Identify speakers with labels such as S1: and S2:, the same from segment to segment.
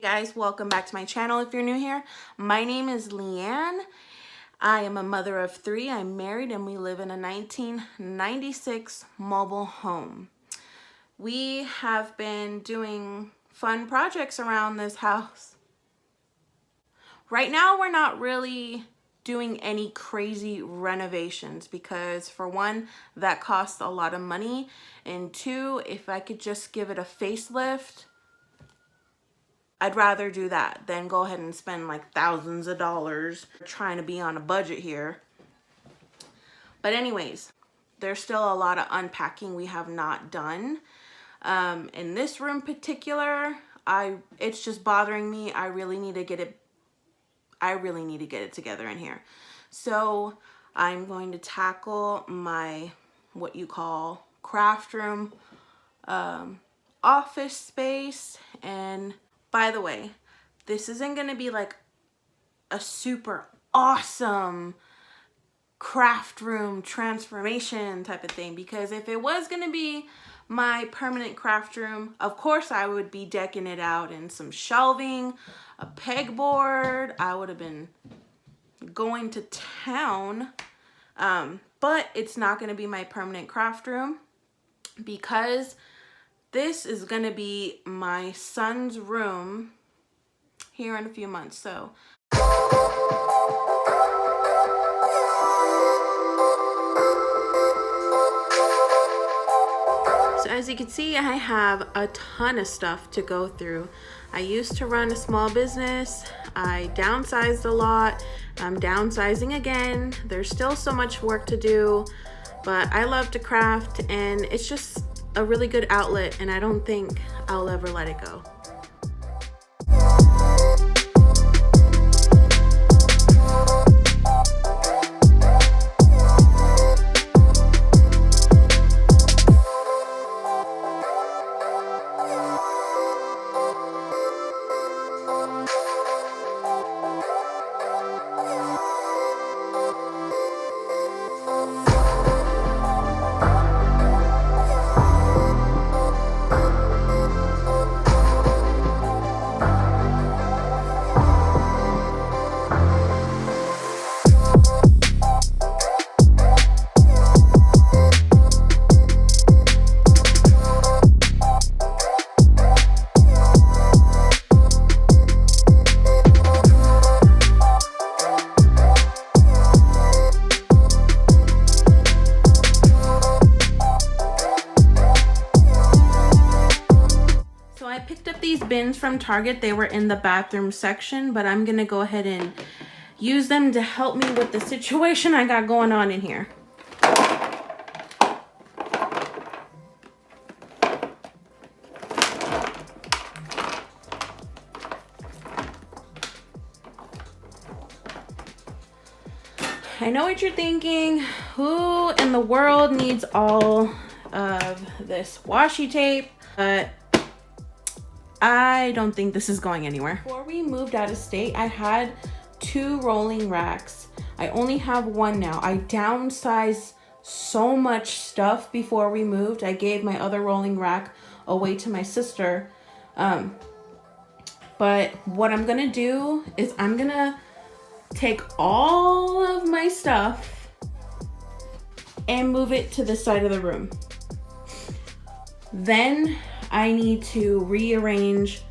S1: Guys, welcome back to my channel. If you're new here, my name is Leanne. I am a mother of 3. I'm married and we live in a 1996 mobile home. We have been doing fun projects around this house. Right now we're not really doing any crazy renovations because for one, that costs a lot of money, and two, if I could just give it a facelift, I'd rather do that than go ahead and spend like thousands of dollars trying to be on a budget here. But anyways, there's still a lot of unpacking we have not done. In this room particular, it's just bothering me. I really need to get it together in here. So I'm going to tackle my, what you call craft room, office space. And by the way, this isn't going to be like a super awesome craft room transformation type of thing, because if it was going to be my permanent craft room, of course I would be decking it out in some shelving, a pegboard. I would have been going to town, but it's not going to be my permanent craft room because this is going to be my son's room here in a few months. So as you can see, I have a ton of stuff to go through. I used to run a small business. I downsized a lot. I'm downsizing again. There's still so much work to do, but I love to craft and it's just a really good outlet, and I don't think I'll ever let it go. These bins from Target, they were in the bathroom section, but I'm gonna go ahead and use them to help me with the situation I got going on in here. I know what you're thinking. Who in the world needs all of this washi tape? But I don't think this is going anywhere. Before we moved out of state, I had 2 rolling racks. I only have 1 now. I downsized so much stuff before we moved. I gave my other rolling rack away to my sister. But what I'm gonna do is I'm gonna take all of my stuff and move it to the side of the room. Then I need to rearrange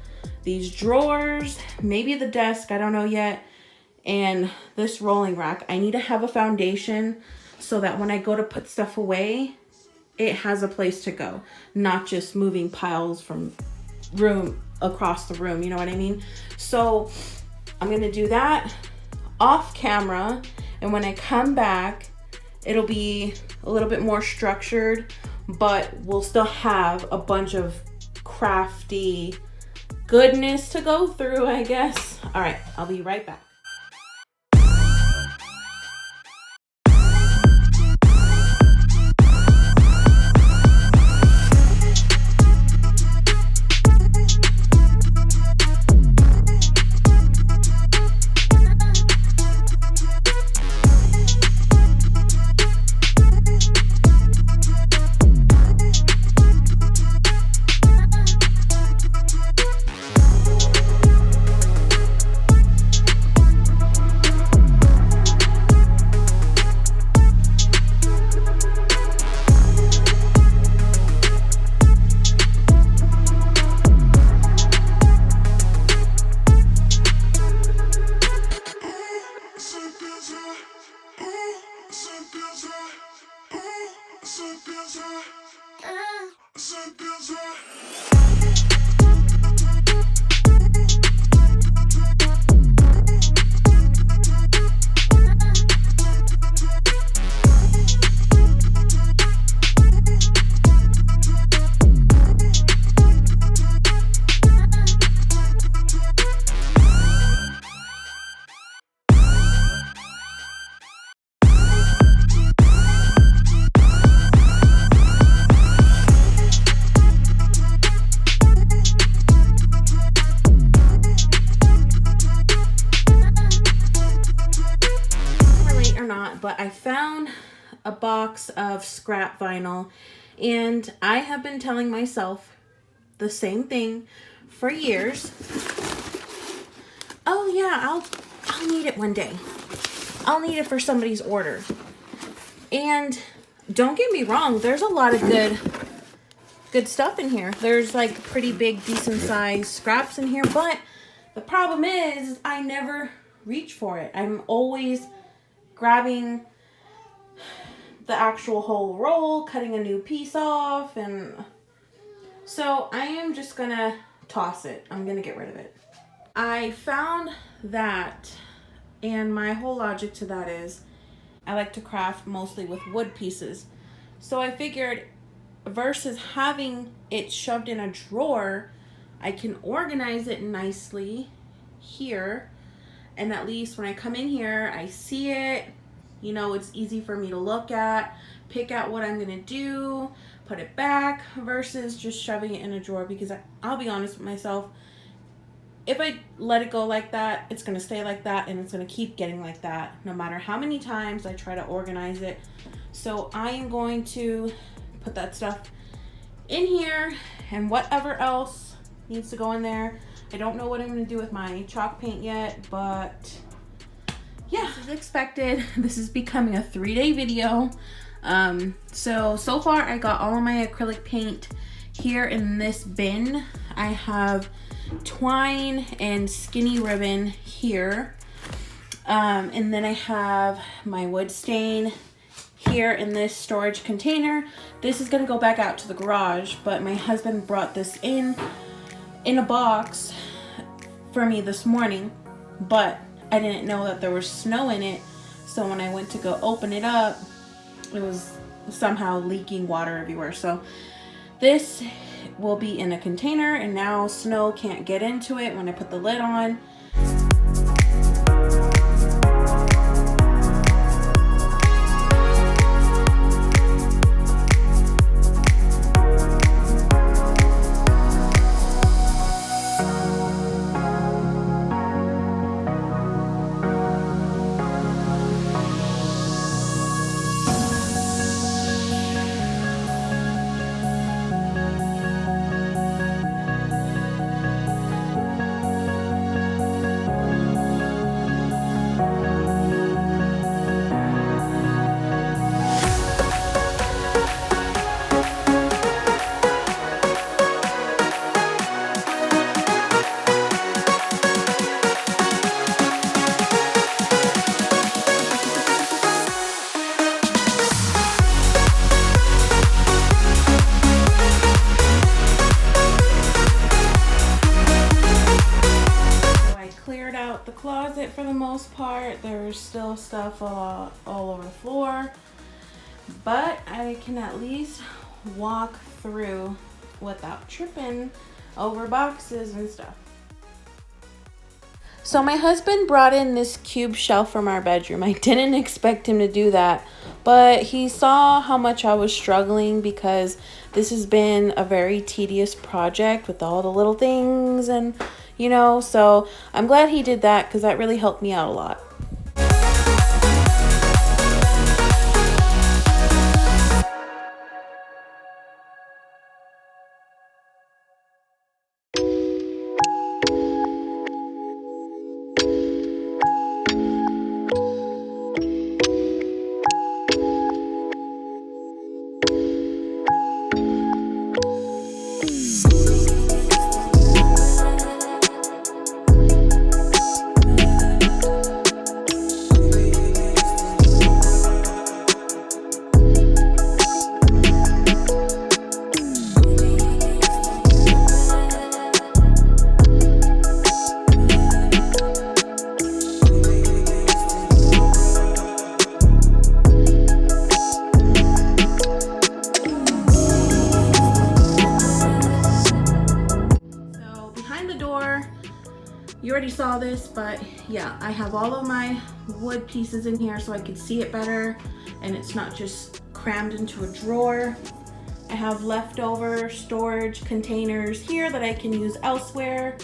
S1: these drawers, maybe the desk, I don't know yet, and this rolling rack. I need to have a foundation so that when I go to put stuff away, it has a place to go, not just moving piles from room across the room, you know what I mean? So I'm gonna do that off camera, and when I come back, it'll be a little bit more structured, but we'll still have a bunch of crafty goodness to go through, I guess. All right, I'll be right back. but I found a box of scrap vinyl, and I have been telling myself the same thing for years. Oh yeah, I'll need it one day. I'll need it for somebody's order. And don't get me wrong, there's a lot of good stuff in here. There's like pretty big, decent sized scraps in here, but the problem is I never reach for it. I'm always grabbing the actual whole roll, cutting a new piece off, and so I am just gonna toss it. I'm gonna get rid of it. I found that, and my whole logic to that is I like to craft mostly with wood pieces. So I figured versus having it shoved in a drawer, I can organize it nicely here, and at least when I come in here, I see it. You know, it's easy for me to look at, pick out what I'm gonna do, put it back, versus just shoving it in a drawer, because I'll be honest with myself, if I let it go like that, it's gonna stay like that, and it's gonna keep getting like that no matter how many times I try to organize it. So I am going to put that stuff in here, and whatever else needs to go in there. I don't know what I'm gonna do with my chalk paint yet, but yeah, as expected, this is becoming a 3-day video. So far I got all of my acrylic paint here in this bin. I have twine and skinny ribbon here. And then I have my wood stain here in this storage container. This is gonna go back out to the garage, but my husband brought this in a box for me this morning, but I didn't know that there was snow in it. So when I went to go open it up, it was somehow leaking water everywhere. So this will be in a container, and now snow can't get into it when I put the lid on. The closet for the most part. There's still stuff all over the floor, but I can at least walk through without tripping over boxes and stuff. So my husband brought in this cube shelf from our bedroom. I didn't expect him to do that, but he saw how much I was struggling, because this has been a very tedious project with all the little things, and you know, so I'm glad he did that, because that really helped me out a lot. You already saw this, but yeah, I have all of my wood pieces in here so I could see it better and it's not just crammed into a drawer. I have leftover storage containers here that I can use elsewhere.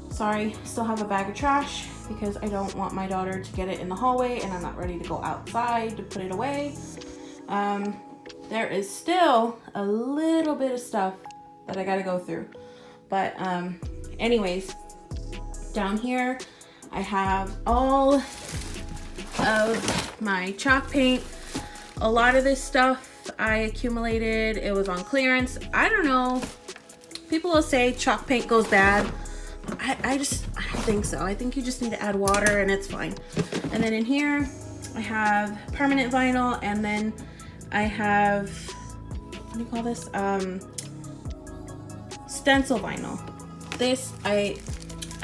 S1: Sorry, still have a bag of trash because I don't want my daughter to get it in the hallway and I'm not ready to go outside to put it away. There is still a little bit of stuff that I gotta go through. But anyways, down here I have all of my chalk paint. A lot of this stuff I accumulated, it was on clearance. I don't know, people will say chalk paint goes bad. I don't think so. I think you just need to add water and it's fine. And then in here I have permanent vinyl, and then I have, what do you call this? Stencil vinyl. This, I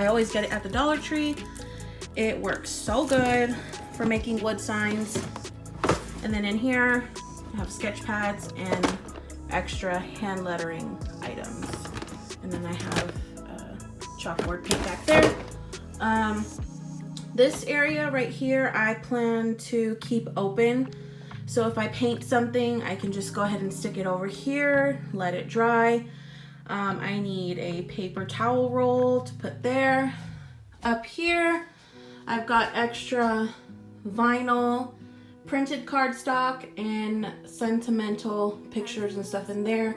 S1: always get it at the Dollar Tree. It works so good for making wood signs. And then in here I have sketch pads and extra hand lettering items. And then I have chalkboard paint back there. This area right here I plan to keep open, so if I paint something I can just go ahead and stick it over here, let it dry. I need a paper towel roll to put there. Up here I've got extra vinyl, printed cardstock, and sentimental pictures and stuff in there.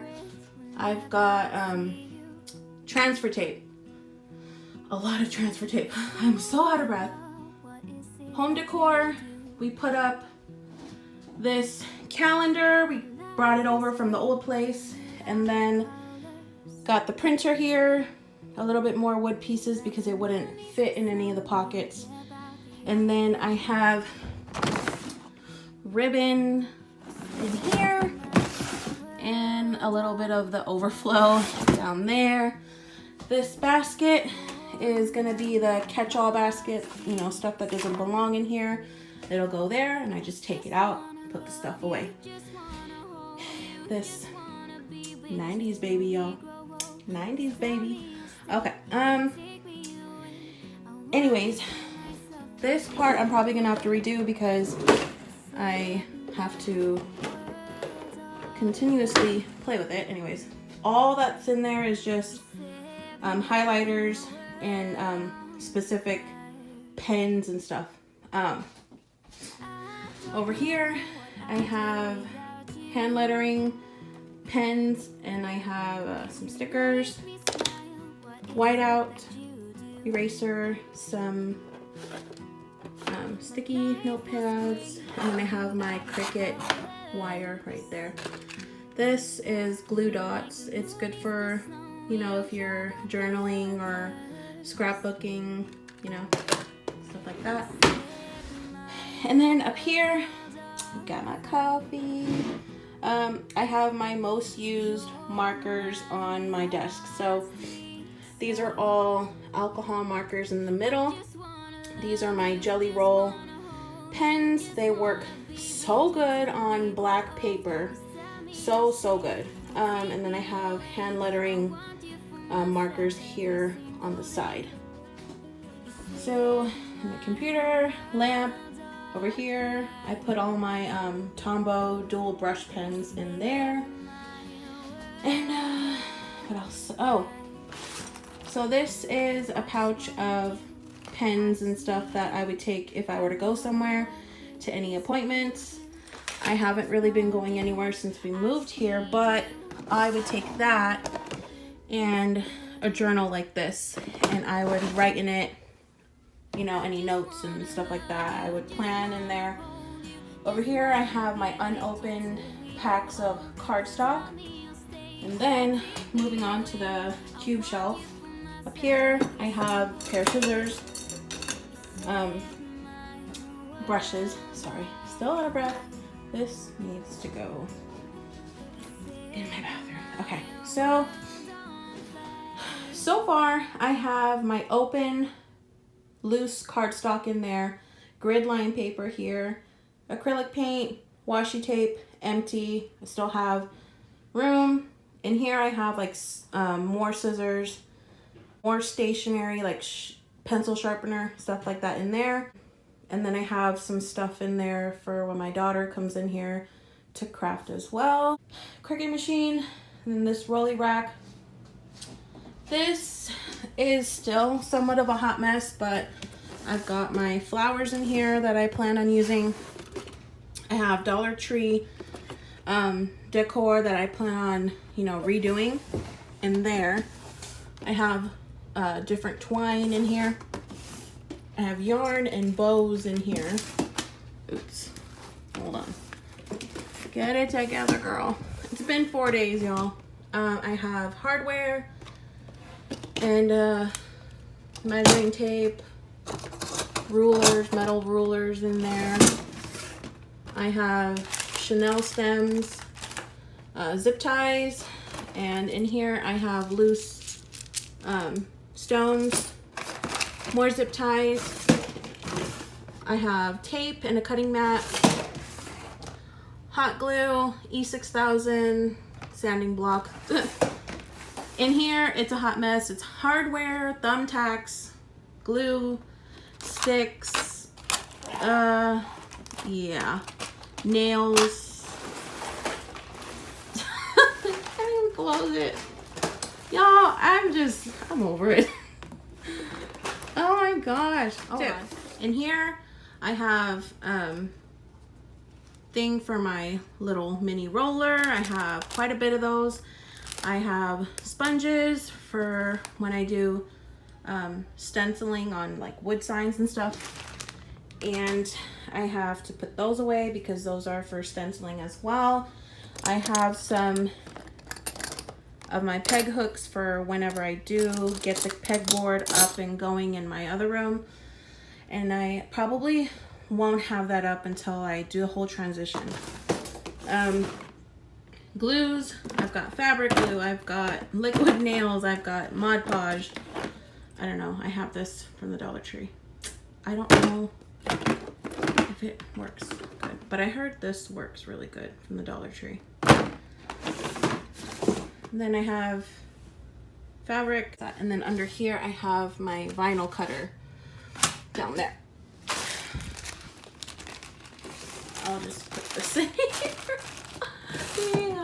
S1: I've got transfer tape. A lot of transfer tape. I'm so out of breath. Home decor, we put up this calendar. We brought it over from the old place, and then got the printer here, a little bit more wood pieces because it wouldn't fit in any of the pockets. And then I have ribbon in here and a little bit of the overflow down there. This basket is gonna be the catch-all basket, you know, stuff that doesn't belong in here. It'll go there and I just take it out, put the stuff away. This 90s baby, y'all. 90s baby. Okay, anyways, this part I'm probably gonna have to redo because I have to continuously play with it. Anyways, all that's in there is just highlighters and specific pens and stuff. Over here I have hand lettering, pens, and I have some stickers, whiteout, eraser, some sticky notepads, and then I have my Cricut wire right there. This is glue dots. It's good for, you know, if you're journaling or scrapbooking, you know, stuff like that. And then up here, got my coffee. I have my most used markers on my desk. So these are all alcohol markers in the middle. These are my Jelly Roll pens. They work so good on black paper. So good. And then I have hand lettering markers here on the side. So my computer, lamp, over here I put all my Tombow dual brush pens in there. And what else? Oh, so this is a pouch of pens and stuff that I would take if I were to go somewhere to any appointments. I haven't really been going anywhere since we moved here, but I would take that and a journal like this, and I would write in it, you know, any notes and stuff like that. I would plan in there. Over here I have my unopened packs of cardstock. And then moving on to the cube shelf. Up here I have a pair of scissors, brushes, sorry, still out of breath. This needs to go in my bathroom. Okay, so far I have my open loose cardstock in there, grid line paper here, acrylic paint, washi tape, empty. I still have room. In here I have like more scissors, more stationery like pencil sharpener, stuff like that in there. And then I have some stuff in there for when my daughter comes in here to craft as well. Cricut machine, and then this rolly rack. This is still somewhat of a hot mess, but I've got my flowers in here that I plan on using. I have Dollar Tree decor that I plan on, you know, redoing in there. I have different twine in here. I have yarn and bows in here. Oops, hold on. Get it together, girl. It's been 4 days, y'all. I have hardware and measuring tape, rulers, metal rulers in there. I have Chanel stems, zip ties, and in here I have loose stones, more zip ties. I have tape and a cutting mat, hot glue, E6000, sanding block. In here, it's a hot mess. It's hardware, thumbtacks, glue, sticks, yeah, nails. I didn't even close it. Y'all, I'm over it. Oh my gosh. Oh, in here, I have thing for my little mini roller. I have quite a bit of those. I have sponges for when I do stenciling on like wood signs and stuff. And I have to put those away because those are for stenciling as well. I have some of my peg hooks for whenever I do get the pegboard up and going in my other room. And I probably won't have that up until I do the whole transition. Glues, I've got fabric glue, I've got liquid nails, I've got Mod Podge. I don't know, I have this from the Dollar Tree. I don't know if it works good, but I heard this works really good from the Dollar Tree. And then I have fabric, and then under here I have my vinyl cutter down there. I'll just put this in here. Yeah.